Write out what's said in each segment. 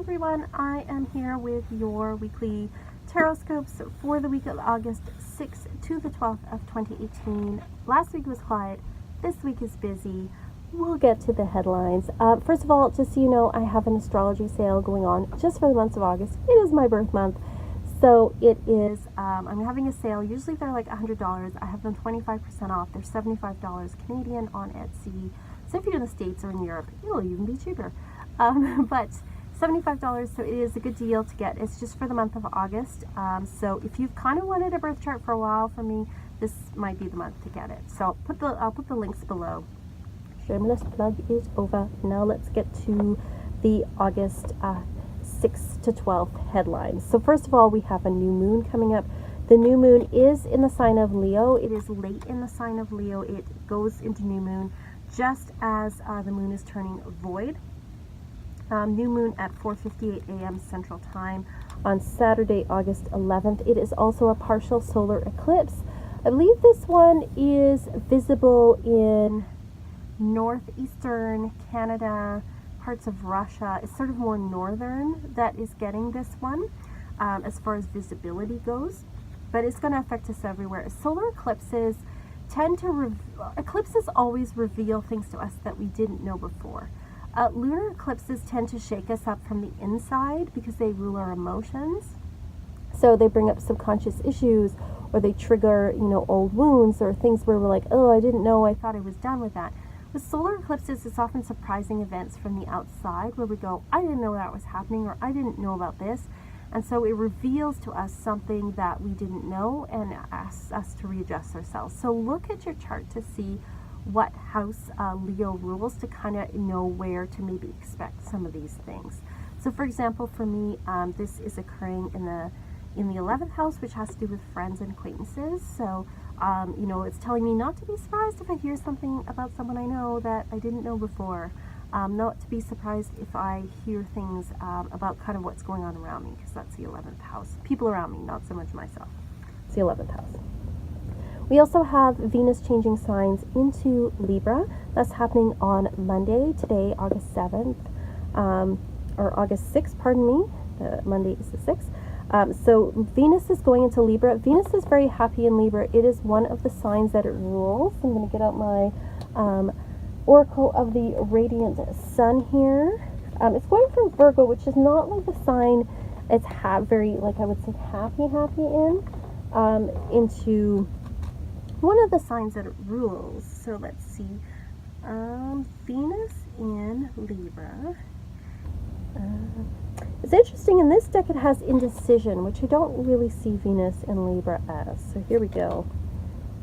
everyone, I am here with your weekly tarot scopes for the week of August 6th to the 12th of 2018. Last week was quiet, this week is busy. We'll get to the headlines. First of all, just so you know, I have an astrology sale going on just for the month of August. It is my birth month, so it is, I'm having a sale. Usually they're like $100. I have them 25% off. They're $75 Canadian on Etsy. So if you're in the States or in Europe, it'll even be cheaper. But $75, so it is a good deal to get. It's just for the month of August. So if you've kind of wanted a birth chart for a while from me, this might be the month to get it. So I'll put the links below. Shameless plug is over. Now let's get to the August 6th to 12th headlines. So first of all, we have a new moon coming up. The new moon is in the sign of Leo. It is late in the sign of Leo. It goes into new moon just as the moon is turning void. New moon at 4:58 a.m. Central Time on Saturday, August 11th. It is also a partial solar eclipse. I believe this one is visible in northeastern Canada, parts of Russia. It's sort of more northern that is getting this one as far as visibility goes, but it's going to affect us everywhere. Solar eclipses tend to eclipses always reveal things to us that we didn't know before. Lunar eclipses tend to shake us up from the inside because they rule our emotions. So they bring up subconscious issues, or they trigger, old wounds or things where we're like, oh, I didn't know, I thought I was done with that. With solar eclipses, it's often surprising events from the outside where we go, I didn't know that was happening, or I didn't know about this. And so it reveals to us something that we didn't know and asks us to readjust ourselves. So look at your chart to see what house Leo rules to kind of know where to maybe expect some of these things. So for example, for me, this is occurring in the 11th house, which has to do with friends and acquaintances. So it's telling me not to be surprised if I hear something about someone I know that I didn't know before. Not to be surprised if I hear things about kind of what's going on around me, because that's the 11th house. People around me, not so much myself. It's the 11th house. We also have Venus changing signs into Libra. That's happening on Monday, today, August 7th, or August 6th, pardon me. Monday is the 6th. So Venus is going into Libra. Venus is very happy in Libra. It is one of the signs that it rules. I'm going to get out my Oracle of the Radiant Sun here. It's going from Virgo, which is not like the sign it's very, like I would say, happy in, into one of the signs that it rules. So let's see. Venus in Libra. It's interesting, in this deck it has indecision, which I don't really see Venus in Libra as. So here we go.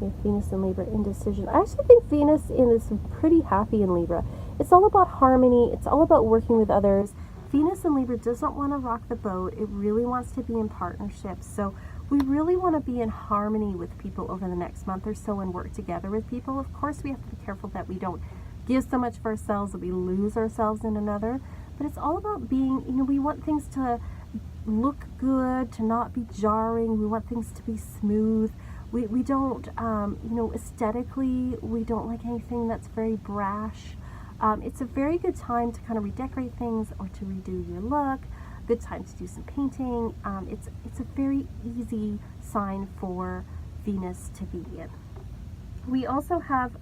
We have Venus in Libra, indecision. I actually think Venus is pretty happy in Libra. It's all about harmony. It's all about working with others. Venus in Libra doesn't want to rock the boat. It really wants to be in partnerships. So we really want to be in harmony with people over the next month or so and work together with people. Of course, we have to be careful that we don't give so much for ourselves that we lose ourselves in another. But it's all about being, we want things to look good, to not be jarring. We want things to be smooth. We don't, aesthetically, we don't like anything that's very brash. It's a very good time to kind of redecorate things or to redo your look. Good time to do some painting. It's a very easy sign for Venus to be in. We also have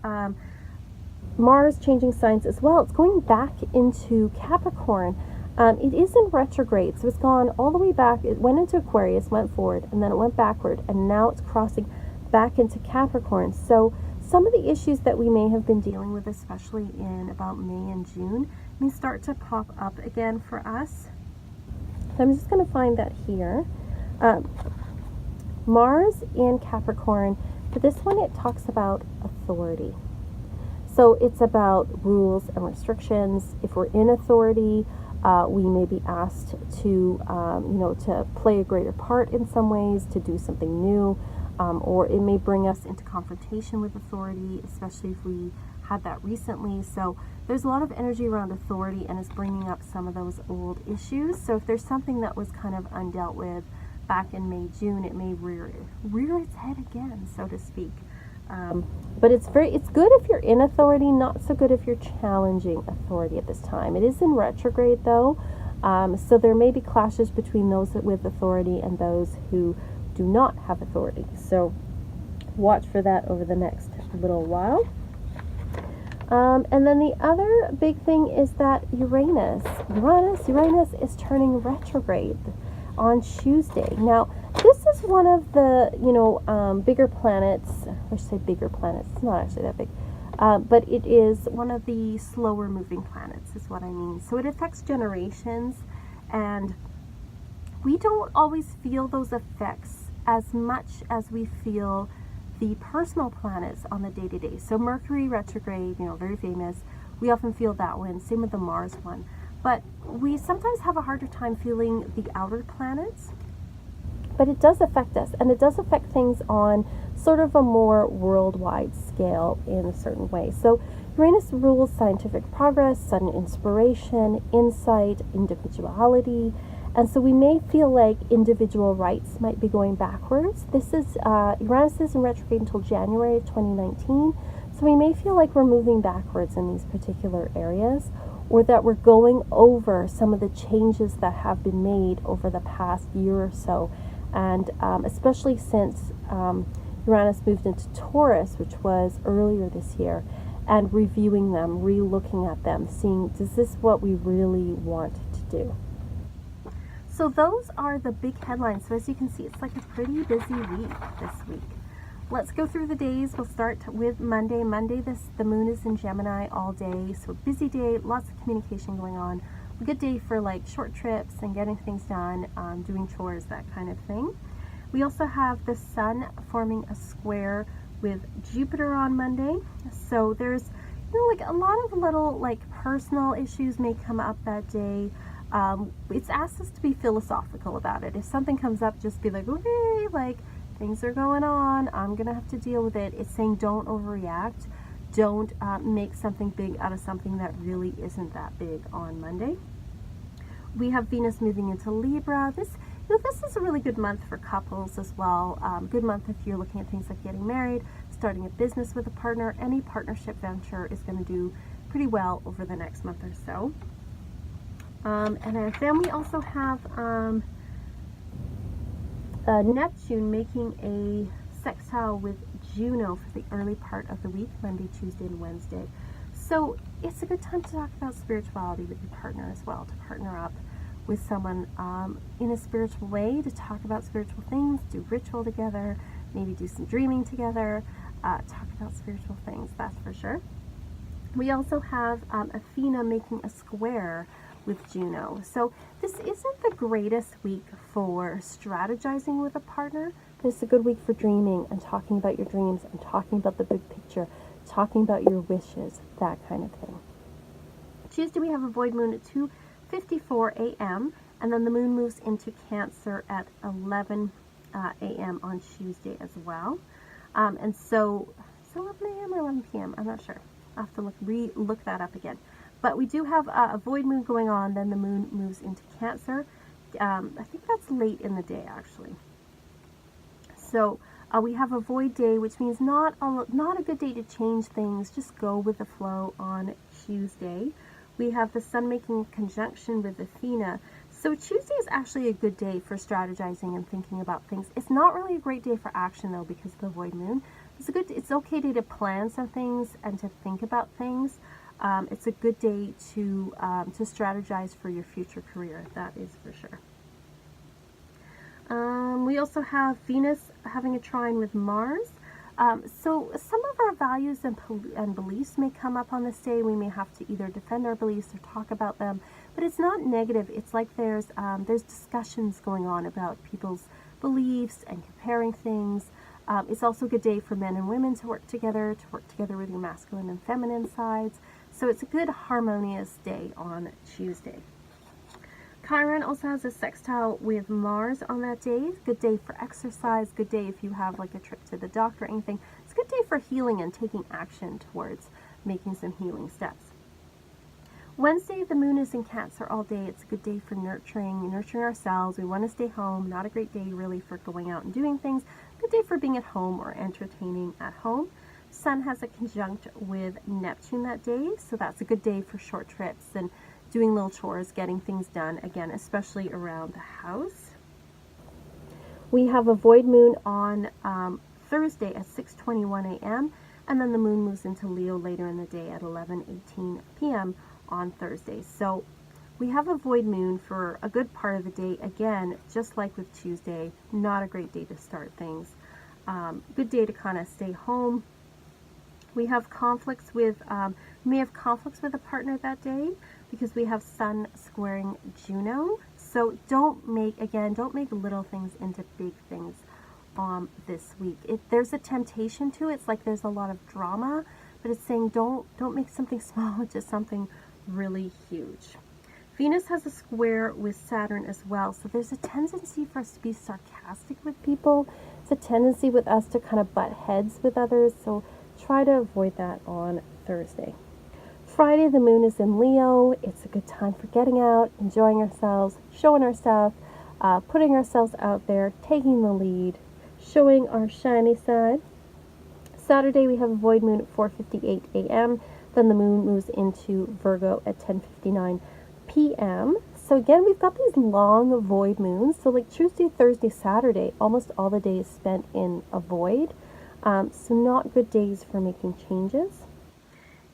Mars changing signs as well. It's going back into Capricorn. It is in retrograde, so it's gone all the way back. It went into Aquarius, went forward, and then it went backward, and now it's crossing back into Capricorn. So some of the issues that we may have been dealing with, especially in about May and June, may start to pop up again for us. So I'm just going to find that here. Mars in Capricorn. For this one, it talks about authority. So it's about rules and restrictions. If we're in authority, we may be asked to, to play a greater part in some ways, to do something new, or it may bring us into confrontation with authority, especially if we had that recently. So there's a lot of energy around authority, and it's bringing up some of those old issues. So if there's something that was kind of undealt with back in May, June, it may rear its head again, so to speak. But it's good if you're in authority, not so good if you're challenging authority at this time. It is in retrograde though, So there may be clashes between those with authority and those who do not have authority. So watch for that over the next little while. And then the other big thing is that Uranus is turning retrograde on Tuesday. Now, this is one of the, bigger planets. I should say bigger planets. It's not actually that big. But it is one of the slower moving planets is what I mean. So it affects generations, and we don't always feel those effects as much as we feel the personal planets on the day-to-day. So Mercury retrograde, very famous. We often feel that one. Same with the Mars one. But we sometimes have a harder time feeling the outer planets. But it does affect us, and it does affect things on sort of a more worldwide scale in a certain way. So Uranus rules scientific progress, sudden inspiration, insight, individuality, and so we may feel like individual rights might be going backwards. This is, Uranus is in retrograde until January of 2019, so we may feel like we're moving backwards in these particular areas, or that we're going over some of the changes that have been made over the past year or so. And especially since Uranus moved into Taurus, which was earlier this year, and reviewing them, re-looking at them, seeing, is this what we really want to do? So those are the big headlines. So as you can see, it's like a pretty busy week this week. Let's go through the days. We'll start with Monday. The moon is in Gemini all day, so busy day, lots of communication going on. A good day for like short trips and getting things done, doing chores, that kind of thing. We also have the sun forming a square with Jupiter on Monday. So there's, like a lot of little like personal issues may come up that day. It's asked us to be philosophical about it. If something comes up, just be like, okay, like things are going on, I'm gonna have to deal with it. It's saying don't overreact. Don't make something big out of something that really isn't that big on Monday. We have Venus moving into Libra. This is a really good month for couples as well. Good month if you're looking at things like getting married, starting a business with a partner. Any partnership venture is going to do pretty well over the next month or so. And then we also have Neptune making a sextile with Juno for the early part of the week, Monday, Tuesday, and Wednesday. So it's a good time to talk about spirituality with your partner as well, to partner up with someone in a spiritual way, to talk about spiritual things, do ritual together, maybe do some dreaming together, talk about spiritual things, that's for sure. We also have Athena making a square with Juno. So this isn't the greatest week for strategizing with a partner, but it's a good week for dreaming and talking about your dreams and talking about the big picture, talking about your wishes, that kind of thing. Tuesday we have a void moon at 2:54 a.m. and then the moon moves into Cancer at 11 a.m. on Tuesday as well. And so it's 11 a.m. or 11 p.m. I'm not sure. I'll have to look that up again. But we do have a void moon going on, then the moon moves into Cancer. I think that's late in the day actually. So we have a void day, which means not a good day to change things. Just go with the flow on Tuesday. We have the sun making a conjunction with Athena. So Tuesday is actually a good day for strategizing and thinking about things. It's not really a great day for action though because of the void moon. It's okay day to plan some things and to think about things. It's a good day to strategize for your future career. That is for sure. We also have Venus having a trine with Mars. So some of our values and beliefs may come up on this day. We may have to either defend our beliefs or talk about them, but it's not negative. It's like there's discussions going on about people's beliefs and comparing things. It's also a good day for men and women to work together with your masculine and feminine sides. So it's a good harmonious day on Tuesday. Chiron also has a sextile with Mars on that day. Good day for exercise, good day if you have like a trip to the doctor or anything. It's a good day for healing and taking action towards making some healing steps. Wednesday, the moon is in Cancer all day. It's a good day for nurturing ourselves. We want to stay home. Not a great day really for going out and doing things. Good day for being at home or entertaining at home. Sun has a conjunct with Neptune that day, so that's a good day for short trips and doing little chores, getting things done, again, especially around the house. We have a void moon on Thursday at 6:21 a.m. and then the moon moves into Leo later in the day at 11:18 p.m. on Thursday. So we have a void moon for a good part of the day. Again, just like with Tuesday, not a great day to start things. Good day to kind of stay home. We have conflicts with, may have conflicts with a partner that day because we have Sun squaring Juno. So don't make little things into big things this week. There's a temptation to it. It's like there's a lot of drama, but it's saying don't make something small into something really huge. Venus has a square with Saturn as well, so there's a tendency for us to be sarcastic with people. It's a tendency with us to kind of butt heads with others, so try to avoid that on Thursday. Friday, the moon is in Leo. It's a good time for getting out, enjoying ourselves, showing our stuff, putting ourselves out there, taking the lead, showing our shiny side. Saturday, we have a void moon at 4:58 a.m. Then the moon moves into Virgo at 10:59 p.m. So again, we've got these long void moons. So like Tuesday, Thursday, Saturday, almost all the day is spent in a void. So not good days for making changes.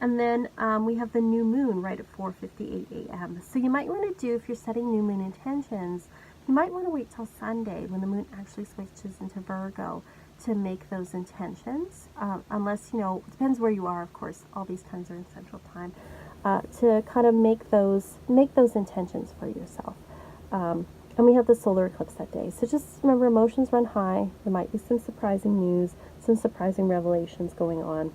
And then we have the new moon right at 4:58 a.m. So you might want to do, if you're setting new moon intentions, you might want to wait till Sunday when the moon actually switches into Virgo to make those intentions. Unless, it depends where you are, of course. All these times are in Central Time. To kind of make those intentions for yourself. And we have the solar eclipse that day. So just remember, emotions run high. There might be some surprising news, some surprising revelations going on.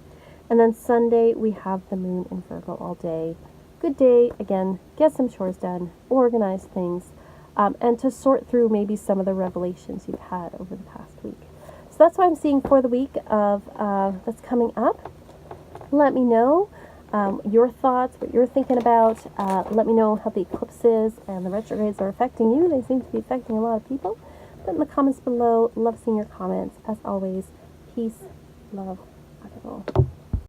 And then Sunday, we have the moon in Virgo all day. Good day, again, get some chores done, organize things, and to sort through maybe some of the revelations you've had over the past week. So that's what I'm seeing for the week of that's coming up. Let me know your thoughts, what you're thinking about. Let me know how the eclipses and the retrogrades are affecting you. They seem to be affecting a lot of people. Put in the comments below. Love seeing your comments. As always, peace, love, rock and roll.